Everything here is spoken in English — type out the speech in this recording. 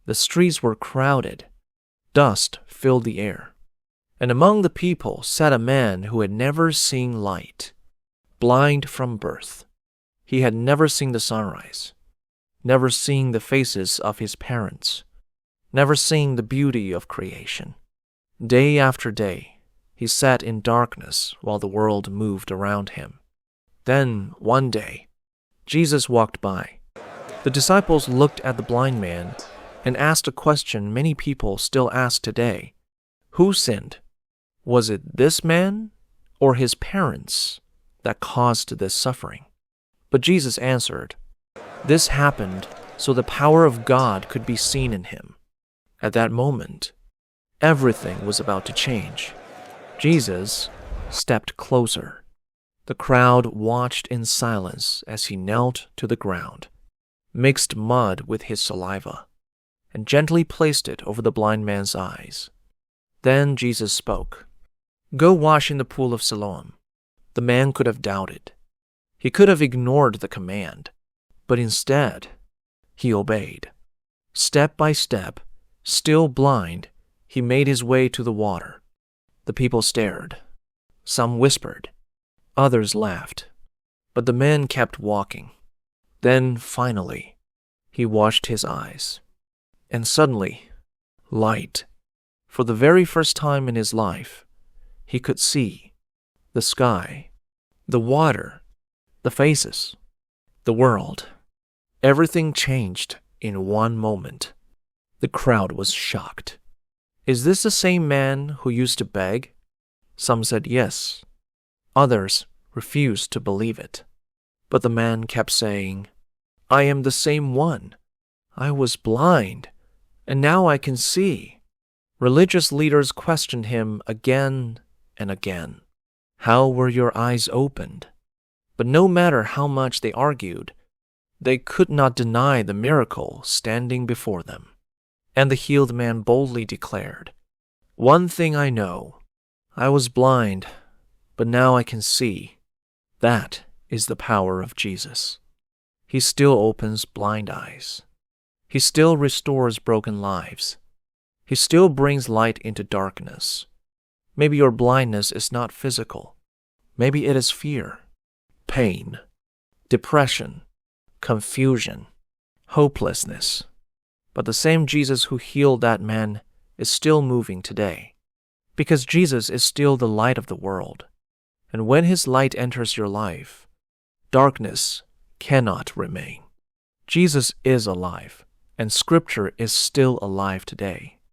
The streets were crowded. Dust filled the air. And among the people sat a man who had never seen light, blind from birth. He had never seen the sunrise, never seen the faces of his parents, never seen the beauty of creation. Day after day, he sat in darkness while the world moved around him. Then, one day, Jesus walked by. The disciples looked at the blind man and asked a question many people still ask today. Who sinned? Was it this man or his parents that caused this suffering? But Jesus answered, "This happened so the power of God could be seen in him." At that moment, everything was about to change. Jesus stepped closer. The crowd watched in silence as he knelt to the ground, mixed mud with his saliva, and gently placed it over the blind man's eyes. Then Jesus spoke, "Go wash in the pool of Siloam." The man could have doubted. He could have ignored the command, but instead, he obeyed. Step by step, still blind, he made his way to the water. The people stared. Some whispered. Others laughed. But the man kept walking. Then, finally, he washed his eyes. And suddenly, light. For the very first time in his life, he could see the sky, the water, the faces, the world. Everything changed in one moment. The crowd was shocked. Is this the same man who used to beg? Some said yes. Others refused to believe it. But the man kept saying, "I am the same one. I was blind, and now I can see." Religious leaders questioned him again and again. How were your eyes opened? But no matter how much they argued, they could not deny the miracle standing before them. And the healed man boldly declared, "One thing I know, I was blind, but now I can see." That is the power of Jesus. He still opens blind eyes. He still restores broken lives. He still brings light into darkness. Maybe your blindness is not physical. Maybe it is fear, pain, depression, confusion, hopelessness. But the same Jesus who healed that man is still moving today, because Jesus is still the light of the world. And when his light enters your life, darkness cannot remain. Jesus is alive, and Scripture is still alive today.